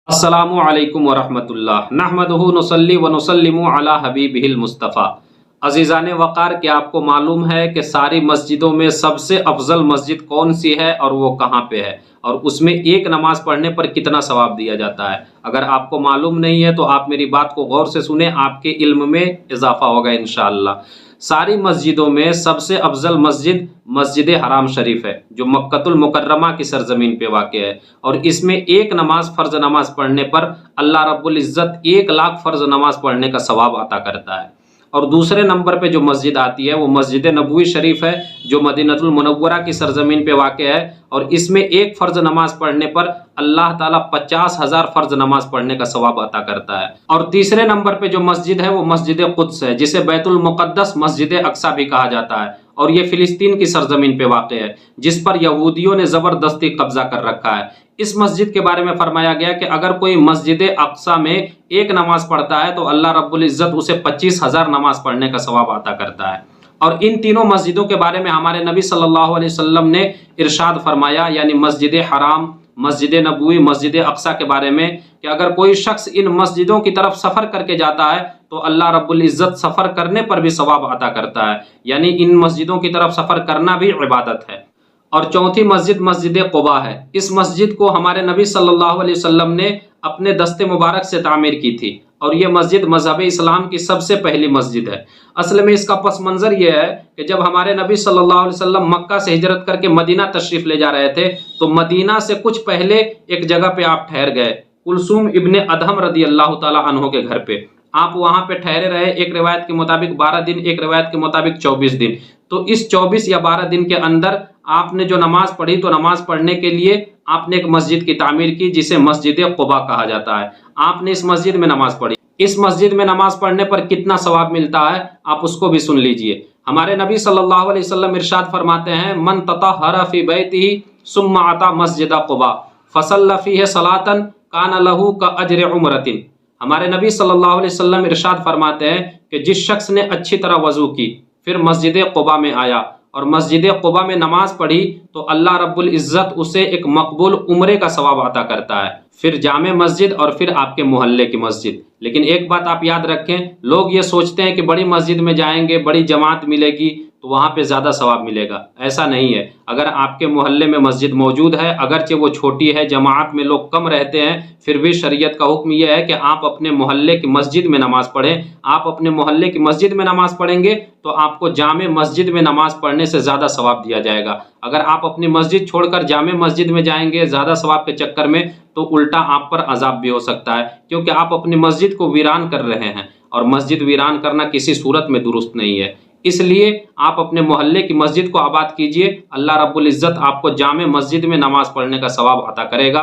अस्सलामु अलैकुम वरहमतुल्लाह नहमदुहु नुसल्ली व नुसल्लिमु अला हबीबिहिल मुस्तफ़ा। अज़ीज़ान वक़ार, क्या आपको मालूम है कि सारी मस्जिदों में सबसे अफजल मस्जिद कौन सी है और वो कहाँ पे है, और उसमें एक नमाज़ पढ़ने पर कितना सवाब दिया जाता है? अगर आपको मालूम नहीं है तो आप मेरी बात को गौर से सुने, आपके इल्म में इजाफ़ा होगा इंशाअल्लाह। सारी मस्जिदों में सबसे अफजल मस्जिद मस्जिद हराम शरीफ है, जो मक्कतुल मुकर्रमा की सरजमीन पे वाक़ है, और इसमें एक नमाज फ़र्ज़ नमाज पढ़ने पर अल्लाह रब्बुल इज़्ज़त 1 लाख फ़र्ज़ नमाज पढ़ने का सवाब अता करता है। और दूसरे नंबर पे जो मस्जिद आती है वो मस्जिद नबवी शरीफ है, जो मदीनतुल मुनव्वरा की सरजमीन पे वाक़ है, और इसमें एक फ़र्ज़ नमाज पढ़ने पर अल्लाह ताला 50,000 फ़र्ज़ नमाज पढ़ने का सवाब अता करता है। और तीसरे नंबर पे जो मस्जिद है वो मस्जिद कुद्स है, जिसे बैतुल मुक़द्दस मस्जिद अक्सा भी कहा जाता है, और ये फ़िलिस्तीन की सरजमीन पे वाक़ है, जिस पर यहूदियों ने ज़बरदस्ती कब्ज़ा कर रखा है। इस मस्जिद के बारे में फरमाया गया कि अगर कोई मस्जिद अक्सा में एक नमाज पढ़ता है तो अल्लाह रब्बुल इज़्ज़त उसे 25,000 नमाज पढ़ने का सवाब अता करता है। और इन तीनों मस्जिदों के बारे में हमारे नबी सल्लल्लाहु अलैहि वसल्लम ने इरशाद फरमाया, यानी मस्जिद हराम, मस्जिद नबवी, मस्जिद अक्सा के बारे में, कि अगर कोई शख्स इन मस्जिदों की तरफ सफ़र करके जाता है तो अल्लाह रब्बुल इज़्ज़त सफ़र करने पर भी सवाब अता करता है, यानी इन मस्जिदों की तरफ सफ़र करना भी इबादत है। और चौथी मस्जिद मस्जिद क़ुबा है। इस मस्जिद को हमारे नबी सल्लल्लाहु अलैहि वसल्लम ने अपने दस्ते मुबारक से तामीर की थी, और ये मस्जिद मज़हब इस्लाम की सबसे पहली मस्जिद है। असल में इसका पस मंज़र ये है कि जब हमारे नबी सल्लल्लाहु अलैहि वसल्लम मक्का से हिजरत करके मदीना तशरीफ़ ले जा रहे थे, तो मदीना से कुछ पहले एक जगह पे आप ठहर गए, कुलसूम इब्ने अदहम रदी अल्लाह ताला अन्हो के घर पे। आप वहाँ पे ठहरे रहे, एक रिवायत के मुताबिक 12 दिन, एक रिवायत के मुताबिक 24 दिन। तो इस 24 या 12 दिन के अंदर आपने जो नमाज पढ़ी, तो नमाज पढ़ने के लिए आपने एक मस्जिद की तामीर की, जिसे मस्जिद क़ुबा कहा जाता है। आपने इस मस्जिद में नमाज पढ़ी। इस मस्जिद में नमाज पढ़ने पर कितना सवाब मिलता है, आप उसको भी सुन लीजिए। हमारे नबी सल्लल्लाहु अलैहि वसल्लम इरशाद फरमाते हैं, मन ततहरा फी बैतिही सुम्मा अता मस्जिद क़ुबा फसल्ला फीही सलातन कान लहू का अजर उमरतिन। हमारे नबी सल्लल्लाहु अलैहि वसल्लम इरशाद फरमाते हैं कि जिस शख्स ने अच्छी तरह वज़ू की, फिर मस्जिद क़ुबा में आया और मस्जिद क़ुबा में नमाज पढ़ी, तो अल्लाह रब्बुल इज़्ज़त उसे एक मकबूल उम्रे का सवाब अता करता है। फिर जामे मस्जिद और फिर आपके मोहल्ले की मस्जिद। लेकिन एक बात आप याद रखें, लोग ये सोचते हैं कि बड़ी मस्जिद में जाएंगे, बड़ी जमात मिलेगी तो वहाँ पे ज़्यादा सवाब मिलेगा। ऐसा नहीं है। अगर आपके मोहल्ले में मस्जिद मौजूद है, अगरचे वो छोटी है, जमात में लोग कम रहते हैं, फिर भी शरीयत का हुक्म यह है कि आप अपने मोहल्ले की मस्जिद में नमाज़ पढ़ें। आप अपने मोहल्ले की मस्जिद में नमाज़ पढ़ेंगे तो आपको जामे मस्जिद में नमाज़ पढ़ने से ज़्यादा सवाब दिया जाएगा। अगर आप अपनी मस्जिद छोड़कर जामे मस्जिद में जाएंगे ज़्यादा सवाब के चक्कर में, तो उल्टा आप पर अजाब भी हो सकता है, क्योंकि आप अपनी मस्जिद को वीरान कर रहे हैं, और मस्जिद वीरान करना किसी सूरत में दुरुस्त नहीं है। इसलिए आप अपने मोहल्ले की मस्जिद को आबाद कीजिए। अल्लाह रब्बुल इज़्ज़त आपको जामे मस्जिद में नमाज पढ़ने का सवाब अता करेगा।